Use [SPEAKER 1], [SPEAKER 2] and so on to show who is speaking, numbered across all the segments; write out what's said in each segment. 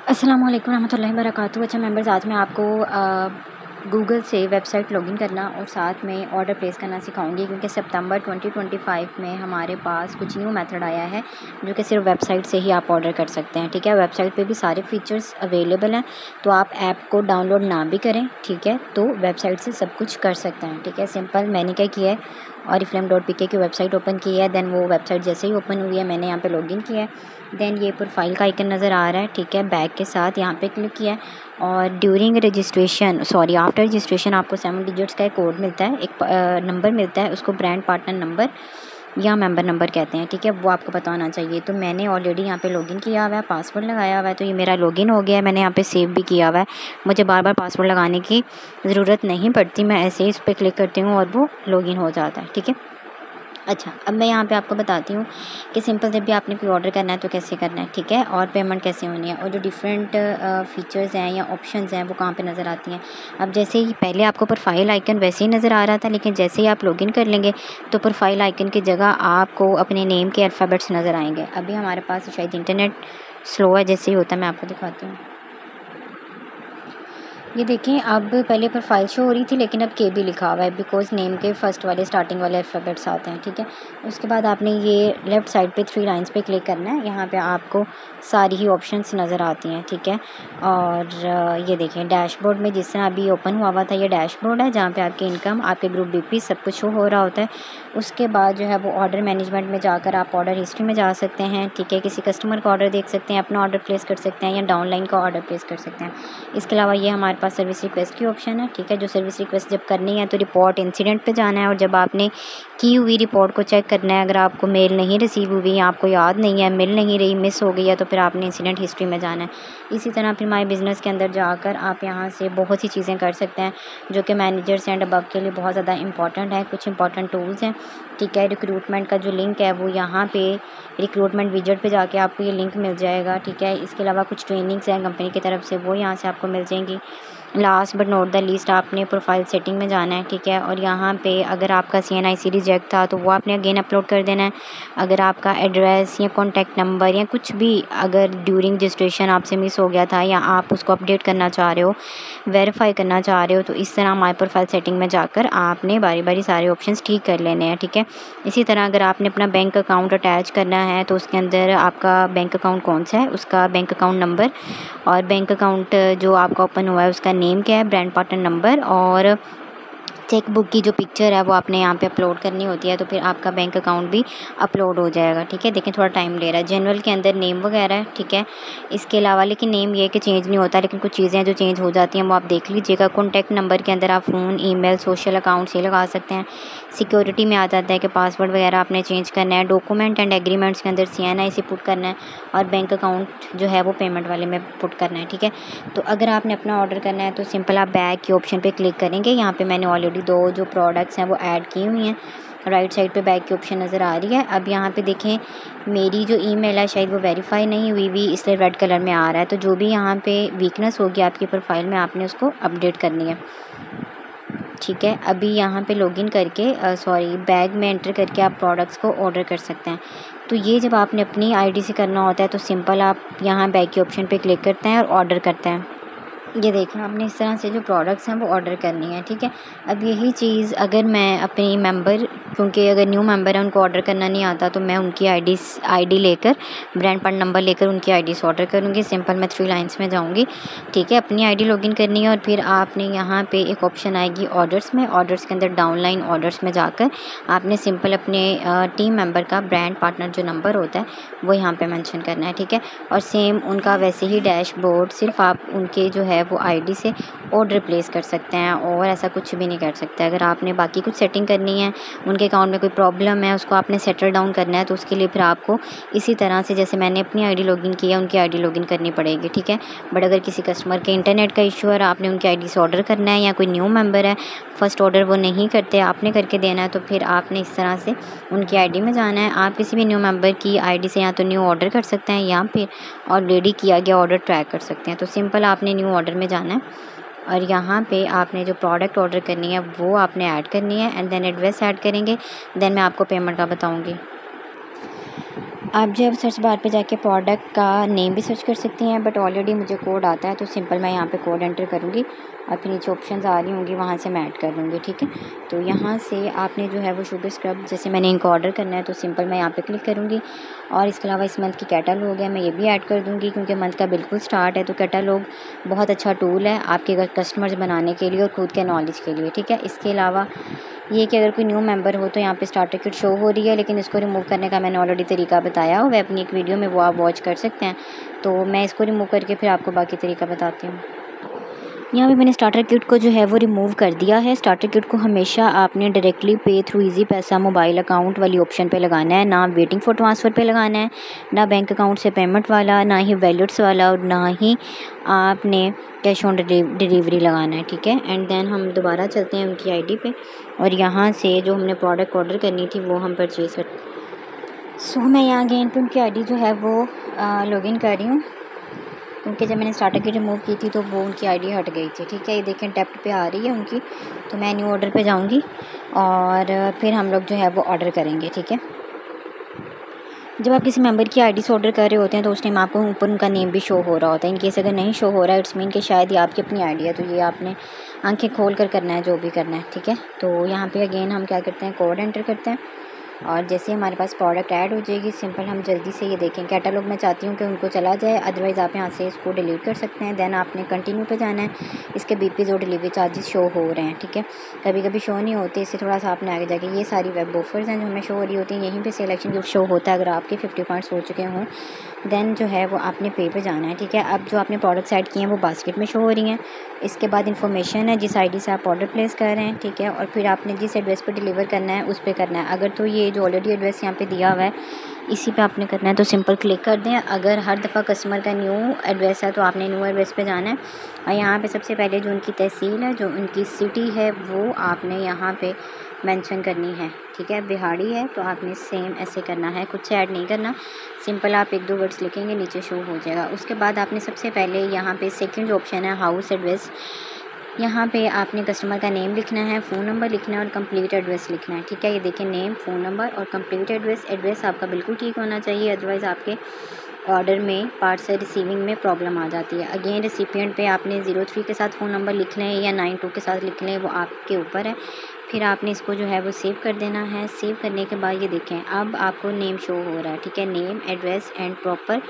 [SPEAKER 1] अस्सलाम वालेकुम रहमतुल्लाहि व बरकातहू। अच्छा मेंबर्स, आज मैं आपको गूगल से वेबसाइट लॉगिन करना और साथ में ऑर्डर प्लेस करना सिखाऊंगी, क्योंकि सितंबर 2025 में हमारे पास कुछ न्यू मेथड आया है जो कि सिर्फ वेबसाइट से ही आप ऑर्डर कर सकते हैं। ठीक है, वेबसाइट पे भी सारे फीचर्स अवेलेबल हैं, तो आप ऐप को डाउनलोड ना भी करें, ठीक है, तो वेबसाइट से सब कुछ कर सकते हैं। ठीक है, सिंपल मैंने क्या किया है, oriflame.pk की वेबसाइट ओपन की है। देन वो वेबसाइट जैसे ही ओपन हुई है मैंने यहाँ पे लॉगिन किया है। देन ये प्रोफाइल का आइकन नज़र आ रहा है, ठीक है, बैग के साथ यहाँ पे क्लिक किया है और ड्यूरिंग रजिस्ट्रेशन आफ्टर रजिस्ट्रेशन आपको 7 डिजिट्स का एक कोड मिलता है, एक नंबर मिलता है, उसको ब्रांड पार्टनर नंबर या मेंबर नंबर कहते हैं। ठीक है, वो आपको पता होना चाहिए। तो मैंने ऑलरेडी यहाँ पे लॉगिन किया हुआ है, पासवर्ड लगाया हुआ है, तो ये मेरा लॉगिन हो गया है। मैंने यहाँ पे सेव भी किया हुआ है, मुझे बार बार पासवर्ड लगाने की ज़रूरत नहीं पड़ती, मैं ऐसे ही इस पर क्लिक करती हूँ और वो लॉगिन हो जाता है। ठीक है, अच्छा अब मैं यहाँ पे आपको बताती हूँ कि सिंपल जब भी आपने कोई ऑर्डर करना है तो कैसे करना है, ठीक है, और पेमेंट कैसे होनी है और जो डिफरेंट फीचर्स हैं या ऑप्शंस हैं वो कहाँ पे नज़र आती हैं। अब जैसे ही पहले आपको प्रोफाइल आइकन वैसे ही नज़र आ रहा था, लेकिन जैसे ही आप लॉगिन कर लेंगे तो प्रोफाइल आइकन की जगह आपको अपने नेम के अल्फ़ाबेट्स नज़र आएंगे। अभी हमारे पास शायद इंटरनेट स्लो है, जैसे ही होता है मैं आपको दिखाती हूँ। ये देखें, अब पहले प्रोफाइल शो हो रही थी लेकिन अब के बी लिखा हुआ है, बिकॉज नेम के फर्स्ट वाले स्टार्टिंग वाले अल्फ़ाबेट्स आते हैं। ठीक है, उसके बाद आपने ये लेफ़्ट साइड पे 3 लाइंस पे क्लिक करना है, यहाँ पे आपको सारी ही ऑप्शंस नज़र आती हैं। ठीक है, और ये देखें डैशबोर्ड में जिस तरह अभी ओपन हुआ था, ये डैशबोर्ड है जहाँ पे आपकी इनकम, आपके ग्रुप बीपी सब कुछ शो हो रहा होता है। उसके बाद जो है वो ऑर्डर मैनेजमेंट में जाकर आप ऑर्डर हिस्ट्री में जा सकते हैं। ठीक है, किसी कस्टमर का ऑर्डर देख सकते हैं, अपना ऑर्डर प्लेस कर सकते हैं या डाउनलाइन का ऑर्डर प्लेस कर सकते हैं। इसके अलावा ये हमारे पास सर्विस रिक्वेस्ट की ऑप्शन है। ठीक है, जो सर्विस रिक्वेस्ट जब करनी है तो रिपोर्ट इंसिडेंट पे जाना है, और जब आपने की हुई रिपोर्ट को चेक करना है, अगर आपको मेल नहीं रिसीव हुई या आपको याद नहीं है, मिल नहीं रही, मिस हो गई है, तो फिर आपने इंसिडेंट हिस्ट्री में जाना है। इसी तरह फिर माई बिज़नेस के अंदर जाकर आप यहाँ से बहुत सी चीज़ें कर सकते हैं जो कि मैनेजर्स एंड अबव के लिए बहुत ज़्यादा इंपॉर्टेंट है। कुछ इंपॉर्टेंट टूल्स हैं। ठीक है, रिक्रूटमेंट का जो लिंक है वो यहाँ पे रिक्रूटमेंट विजेट पे जाके आपको ये लिंक मिल जाएगा। ठीक है, इसके अलावा कुछ ट्रेनिंग्स हैं कंपनी की तरफ से, वो यहाँ से आपको मिल जाएंगी। Last but not the least आपने प्रोफाइल सेटिंग में जाना है। ठीक है, और यहाँ पे अगर आपका CNIC रिजेक्ट था तो वो आपने अगेन अपलोड कर देना है। अगर आपका एड्रेस या कॉन्टैक्ट नंबर या कुछ भी अगर ड्यूरिंग रजिस्ट्रेशन आपसे मिस हो गया था या आप उसको अपडेट करना चाह रहे हो, वेरीफाई करना चाह रहे हो, तो इस तरह माई प्रोफाइल सेटिंग में जाकर आपने बारी बारी सारे ऑप्शंस ठीक कर लेने हैं। ठीक है, इसी तरह अगर आपने अपना बैंक अकाउंट अटैच करना है तो उसके अंदर आपका बैंक अकाउंट कौन सा है, उसका बैंक अकाउंट नंबर और बैंक अकाउंट जो आपका ओपन हुआ है उसका नेम क्या है, ब्रांड पार्टनर नंबर और चेक बुक की जो पिक्चर है वो आपने यहाँ पे अपलोड करनी होती है, तो फिर आपका बैंक अकाउंट भी अपलोड हो जाएगा। ठीक है, देखें थोड़ा टाइम ले रहा है। जनरल के अंदर नेम वगैरह है। ठीक है, इसके अलावा लेकिन नेम ये कि चेंज नहीं होता, लेकिन कुछ चीज़ें जो चेंज हो जाती हैं वो आप देख लीजिएगा। कॉन्टैक्ट नंबर के अंदर आप फ़ोन, ईमेल, सोशल अकाउंट से लगा सकते हैं। सिक्योरिटी में आ जाता है कि पासवर्ड वगैरह आपने चेंज करना है। डॉक्यूमेंट एंड एग्रीमेंट्स के अंदर CNIC पुट करना है और बैंक अकाउंट जो है वो पेमेंट वाले में पुट करना है। ठीक है, तो अगर आपने अपना ऑर्डर करना है तो सिंपल आप बैग के ऑप्शन पे क्लिक करेंगे। यहाँ पे मैंने ऑलरेडी 2 जो प्रोडक्ट्स हैं वो ऐड की हुई हैं। राइट साइड पे बैग की ऑप्शन नज़र आ रही है। अब यहाँ पे देखें मेरी जो ईमेल है शायद वो वेरीफाई नहीं हुई इसलिए रेड कलर में आ रहा है, तो जो भी यहाँ पे वीकनेस होगी आपकी प्रोफाइल में आपने उसको अपडेट करनी है। ठीक है, अभी यहाँ पे लॉगिन करके बैग में एंटर करके आप प्रोडक्ट्स को ऑर्डर कर सकते हैं। तो ये जब आपने अपनी ID से करना होता है तो सिंपल आप यहाँ बैग के ऑप्शन पे क्लिक करते हैं और ऑर्डर करते हैं। ये देखें आपने इस तरह से जो प्रोडक्ट्स हैं वो ऑर्डर करनी है। ठीक है, अब यही चीज़ अगर मैं अपनी मेंबर, क्योंकि अगर न्यू मेंबर है उनको ऑर्डर करना नहीं आता, तो मैं उनकी आईडी लेकर, ब्रांड पार्टनर नंबर लेकर उनकी आईडी से ऑर्डर करूँगी। सिंपल मैं 3 लाइन्स में जाऊँगी। ठीक है, अपनी आईडी लॉगिन करनी है और फिर आपने यहाँ पे एक ऑप्शन आएगी ऑर्डर्स में, ऑर्डर्स के अंदर डाउनलाइन ऑर्डर्स में जाकर आपने सिंपल अपने टीम मेंबर का ब्रांड पार्टनर जो नंबर होता है वो यहाँ पे मेंशन करना है। ठीक है, और सेम उनका वैसे ही डैशबोर्ड, सिर्फ आप उनके जो है वो ID से ऑर्डर प्लेस कर सकते हैं और ऐसा कुछ भी नहीं कर सकते। अगर आपने बाकी कुछ सेटिंग करनी है, उनके अकाउंट में कोई प्रॉब्लम है, उसको आपने सेटल डाउन करना है, तो उसके लिए फिर आपको इसी तरह से जैसे मैंने अपनी ID लॉगिन की है उनकी ID लॉगिन करनी पड़ेगी। ठीक है, बट अगर किसी कस्टमर के इंटरनेट का इशू है, आपने उनकी ID से ऑर्डर करना है या कोई न्यू मेंबर है, फर्स्ट ऑर्डर वो नहीं करते, आपने करके देना है, तो फिर आपने इस तरह से उनकी ID में जाना है। आप किसी भी न्यू मेंबर की ID से या तो न्यू ऑर्डर कर सकते हैं या फिर ऑलरेडी किया गया ऑर्डर ट्रैक कर सकते हैं। तो सिंपल आपने न्यू ऑर्डर में जाना है और यहाँ पे आपने जो प्रोडक्ट ऑर्डर करनी है वो आपने ऐड करनी है एंड देन एड्रेस ऐड करेंगे। देन मैं आपको पेमेंट का बताऊँगी। आप जो है सर्च बार पे जाके प्रोडक्ट का नेम भी सर्च कर सकती हैं, बट ऑलरेडी मुझे कोड आता है तो सिंपल मैं यहाँ पे कोड एंटर करूँगी और फिर नीचे ऑप्शंस आ रही होंगी, वहाँ से मैं ऐड कर लूँगी। ठीक है, तो यहाँ से आपने जो है वो शूगर स्क्रब, जैसे मैंने इनको ऑर्डर करना है तो सिंपल मैं यहाँ पे क्लिक करूँगी। और इसके अलावा इस मंथ की कैटलॉग है, मैं ये भी ऐड कर दूँगी क्योंकि मंथ का बिल्कुल स्टार्ट है, तो कैटलॉग बहुत अच्छा टूल है आपके कस्टमर्स बनाने के लिए और खुद के नॉलेज के लिए। ठीक है, इसके अलावा ये कि अगर कोई न्यू मेंबर हो तो यहाँ पे स्टार्टर किट शो हो रही है, लेकिन इसको रिमूव करने का मैंने ऑलरेडी तरीका बताया हुआ है अपनी एक वीडियो में, वो आप वॉच कर सकते हैं। तो मैं इसको रिमूव करके फिर आपको बाकी तरीका बताती हूँ। यहाँ पे मैंने स्टार्टर किट को जो है वो रिमूव कर दिया है। स्टार्टर किट को हमेशा आपने डायरेक्टली पे थ्रू इजी पैसा मोबाइल अकाउंट वाली ऑप्शन पे लगाना है, ना वेटिंग फॉर ट्रांसफ़र पे लगाना है, ना बैंक अकाउंट से पेमेंट वाला, ना ही वैलेट्स वाला, और ना ही आपने कैश ऑन डिलीवरी लगाना है। ठीक है, एंड देन हम दोबारा चलते हैं उनकी आईडी पे और यहाँ से जो हमने प्रोडक्ट ऑर्डर करनी थी वो हम परचेज़ कर। सो मैं यहाँ अगेन पे उनकी आईडी जो है वो लॉगिन कर रही हूँ, क्योंकि जब मैंने स्टार्टर की रिमूव की थी तो वो उनकी आईडी हट गई थी। ठीक है, ये देखें टैप्ड पे आ रही है उनकी, तो मैं न्यू ऑर्डर पे जाऊंगी और फिर हम लोग जो है वो ऑर्डर करेंगे। ठीक है, जब आप किसी मेंबर की आईडी से ऑर्डर कर रहे होते हैं तो उस टाइम आपको ऊपर उनका नेम भी शो हो रहा होता है। इनकेस अगर नहीं शो हो रहा है, इट्स मीन कि शायद ये आपकी अपनी आईडी है, तो ये आपने आंखें खोल कर करना है जो भी करना है। ठीक है, तो यहाँ पे अगेन हम क्या करते हैं, कोड एंटर करते हैं और जैसे हमारे पास प्रोडक्ट ऐड हो जाएगी, सिंपल हम जल्दी से ये देखें कैटलॉग में चाहती हूँ कि उनको चला जाए, अदरवाइज़ आप यहाँ से इसको डिलीट कर सकते हैं। देन आपने कंटिन्यू पे जाना है, इसके बीपीज़ और डिलीवरी चार्जेस शो हो रहे हैं। ठीक है, कभी कभी शो नहीं होते, इससे थोड़ा सा आपने आगे जाके ये सारी वेब ऑफर्स हैं जो हमें शो हो रही होती हैं, यहीं पे सिलेक्शन गिफ्ट शो होता है। अगर आपके 50 पॉइंट्स हो चुके हों देन जो है वो आपने पे पे जाना है। ठीक है, अब जो आपने प्रोडक्ट्स ऐड किए हैं वो बास्केट में शो हो रही हैं। इसके बाद इन्फॉर्मेशन है जिस आईडी से आप ऑर्डर प्लेस कर रहे हैं। ठीक है, और फिर आपने जिस एड्रेस पर डिलीवर करना है उस पर करना है। अगर तो ये जो ऑलरेडी एड्रेस यहाँ पे दिया हुआ है इसी पे आपने करना है तो सिंपल क्लिक कर दें। अगर हर दफ़ा कस्टमर का न्यू एड्रेस है तो आपने न्यू एड्रेस पे जाना है और यहाँ पे सबसे पहले जो उनकी तहसील है, जो उनकी सिटी है, वो आपने यहाँ पे मेंशन करनी है। ठीक है, बिहाड़ी है तो आपने सेम ऐसे करना है, कुछ से ऐड नहीं करना, सिंपल आप एक दो वर्ड्स लिखेंगे नीचे शो हो जाएगा। उसके बाद आपने सबसे पहले यहाँ पे सेकंड जो ऑप्शन है हाउस एड्रेस, यहाँ पे आपने कस्टमर का नेम लिखना है, फ़ोन नंबर लिखना है और कंप्लीट एड्रेस लिखना है। ठीक है, ये देखिए नेम, फ़ोन नंबर और कंप्लीट एड्रेस। एड्रेस आपका बिल्कुल ठीक होना चाहिए, अदरवाइज़ आपके ऑर्डर में पार्सल रिसीविंग में प्रॉब्लम आ जाती है। अगेन रेसिपिएंट पे आपने 03 के साथ फ़ोन नंबर लिख लें या 92 के साथ लिख लें, वो आपके ऊपर है। फिर आपने इसको जो है वो सेव कर देना है। सेव करने के बाद ये देखें अब आपको नेम शो हो रहा है। ठीक है, नेम, एड्रेस एंड प्रॉपर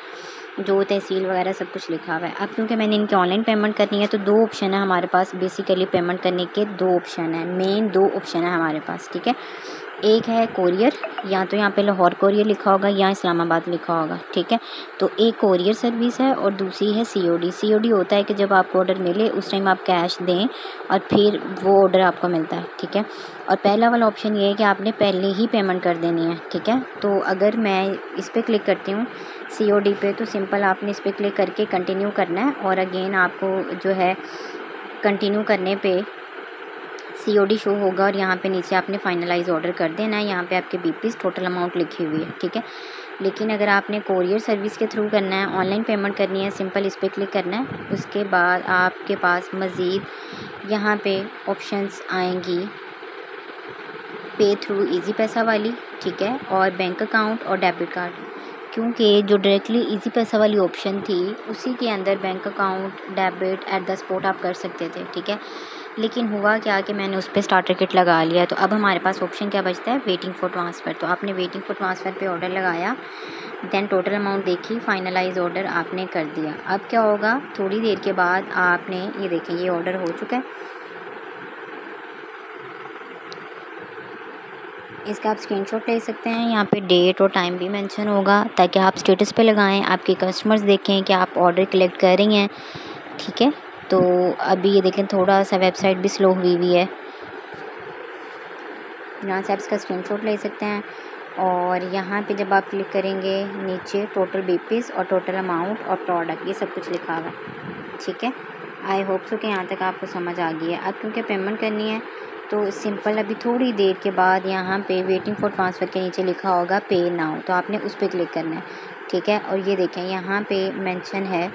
[SPEAKER 1] जो तहसील वगैरह सब कुछ लिखा हुआ है। अब क्योंकि मैंने इनकी ऑनलाइन पेमेंट करनी है तो दो ऑप्शन है हमारे पास, बेसिकली पेमेंट करने के दो ऑप्शन है, मेन दो ऑप्शन है हमारे पास। ठीक है, एक है कोरियर, या तो यहाँ पे लाहौर कोरियर लिखा होगा या इस्लामाबाद लिखा होगा। ठीक है, तो एक कोरियर सर्विस है और दूसरी है सीओडी। सीओडी होता है कि जब आपको ऑर्डर मिले उस टाइम आप कैश दें और फिर वो ऑर्डर आपको मिलता है। ठीक है, और पहला वाला ऑप्शन ये है कि आपने पहले ही पेमेंट कर देनी है। ठीक है, तो अगर मैं इस पर क्लिक करती हूँ सीओडी पे तो सिंपल आपने इस पर क्लिक करके कंटिन्यू करना है और अगेन आपको जो है कंटिन्यू करने पे सीओडी शो होगा और यहाँ पे नीचे आपने फाइनलाइज ऑर्डर कर देना है। यहाँ पे आपके बीपीस टोटल अमाउंट लिखी हुई है। ठीक है, लेकिन अगर आपने कोरियर सर्विस के थ्रू करना है, ऑनलाइन पेमेंट करनी है, सिंपल इस पर क्लिक करना है। उसके बाद आपके पास मज़ीद यहाँ पे ऑप्शंस आएंगी पे थ्रू इजी पैसा वाली। ठीक है, और बैंक अकाउंट और डेबिट कार्ड, क्योंकि जो डायरेक्टली इजी पैसा वाली ऑप्शन थी उसी के अंदर bank account, debit at the spot आप कर सकते थे। ठीक है, लेकिन हुआ क्या कि मैंने उस पर स्टार्टर किट लगा लिया, तो अब हमारे पास ऑप्शन क्या बचता है, वेटिंग फॉर ट्रांसफ़र। तो आपने वेटिंग फॉर ट्रांसफ़र पे ऑर्डर लगाया, देन टोटल अमाउंट देखी, फाइनलाइज ऑर्डर आपने कर दिया। अब क्या होगा, थोड़ी देर के बाद आपने ये देखें ये ऑर्डर हो चुका है, इसका आप स्क्रीनशॉट ले सकते हैं। यहाँ पे डेट और टाइम भी मेंशन होगा ताकि आप स्टेटस पे लगाएं, आपके कस्टमर्स देखें कि आप ऑर्डर कलेक्ट कर रही हैं। ठीक है, तो अभी ये देखें थोड़ा सा वेबसाइट भी स्लो हुई है, यहाँ से आप इसका स्क्रीनशॉट ले सकते हैं। और यहाँ पे जब आप क्लिक करेंगे नीचे टोटल बीपीस और टोटल अमाउंट और प्रोडक्ट ये सब कुछ लिखा हुआ है। ठीक है, आई होप सो कि यहाँ तक आपको समझ आ गई है। अब क्योंकि पेमेंट करनी है तो सिंपल अभी थोड़ी देर के बाद यहाँ पे वेटिंग फॉर ट्रांसफ़र के नीचे लिखा होगा पे नाउ, तो आपने उस पर क्लिक करना है। ठीक है, और ये देखें यहाँ पे मेंशन है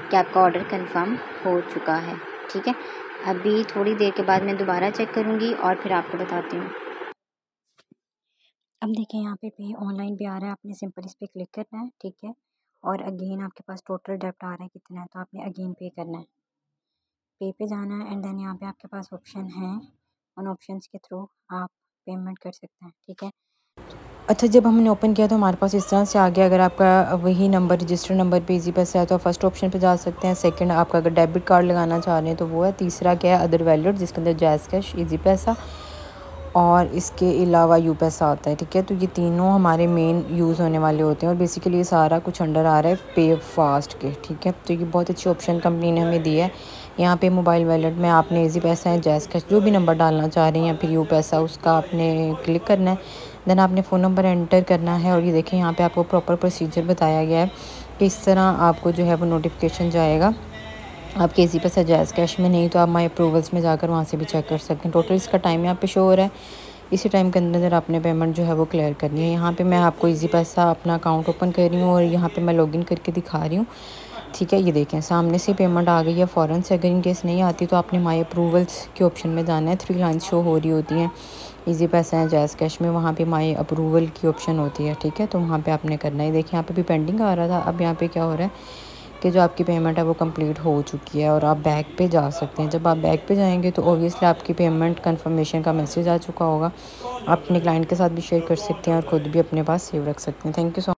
[SPEAKER 1] कि आपका ऑर्डर कंफर्म हो चुका है। ठीक है, अभी थोड़ी देर के बाद मैं दोबारा चेक करूँगी और फिर आपको बताती हूँ। अब देखें यहाँ पे ऑनलाइन भी आ रहा है, आपने सिंपल इस पर क्लिक करना है, ठीक है। और अगेन आपके पास टोटल डेब्ट आ रहा है कितना है, तो आपने अगेन पे करना है, पे जाना है। एंड देन यहाँ पे आपके पास ऑप्शन है, उन ऑप्शंस के थ्रू आप पेमेंट कर सकते हैं, ठीक है।
[SPEAKER 2] अच्छा, जब हमने ओपन किया तो हमारे पास इस तरह से आ गया। अगर आपका वही नंबर रजिस्टर नंबर पे इजी पैसा है तो फर्स्ट ऑप्शन पे जा सकते हैं। सेकंड, आपका अगर डेबिट कार्ड लगाना चाह रहे हैं तो वो है। तीसरा क्या है, अदर वैलेट, जिसके अंदर जैज़ कैश, इजी पैसा और इसके अलावा यू पैसा आता है, ठीक है। तो ये तीनों हमारे मेन यूज़ होने वाले होते हैं और बेसिकली ये सारा कुछ अंडर आ रहा है पे फास्ट के, ठीक है। तो ये बहुत अच्छी ऑप्शन कंपनी ने हमें दिया है। यहाँ पे मोबाइल वैलेट में आपने इजी पैसा है, जैज़ कैश, जो भी नंबर डालना चाह रहे हैं, या फिर यू पैसा, उसका आपने क्लिक करना है। देन आपने फ़ोन नंबर एंटर करना है और ये देखें यहाँ पे आपको प्रॉपर प्रोसीजर बताया गया है कि इस तरह आपको जो है वो नोटिफिकेशन जाएगा। आपके इसी पैसा जैज़ कैश में नहीं तो आप माई अप्रूवल्स में जाकर वहाँ से भी चेक कर सकते हैं। टोटल इसका टाइम यहाँ पे शो हो रहा है, इसी टाइम के अंदर आपने पेमेंट जो है वो क्लियर करनी है। यहाँ पे मैं आपको इजी पैसा अपना अकाउंट ओपन कर रही हूँ और यहाँ पे मैं लॉगिन करके दिखा रही हूँ, ठीक है। ये देखें सामने से पेमेंट आ गई है फ़ौरन से। अगर इन केस नहीं आती तो आपने माई अप्रूवल्स के ऑप्शन में जाना है, 3 लाइन्स शो हो रही होती हैं इजी पैसा है, जैज़ कैश में, वहाँ पे माई अप्रूवल की ऑप्शन होती है, ठीक है। तो वहाँ पे आपने करना है। देखिए यहाँ पे भी पेंडिंग आ रहा था, अब यहाँ पे क्या हो रहा है कि जो आपकी पेमेंट है वो कंप्लीट हो चुकी है और आप बैक पे जा सकते हैं। जब आप बैक पे जाएंगे तो ऑब्वियसली आपकी पेमेंट कंफर्मेशन का मैसेज आ चुका होगा। आप अपने क्लाइंट के साथ भी शेयर कर सकते हैं और ख़ुद भी अपने पास सेव रख सकते हैं। Thank you so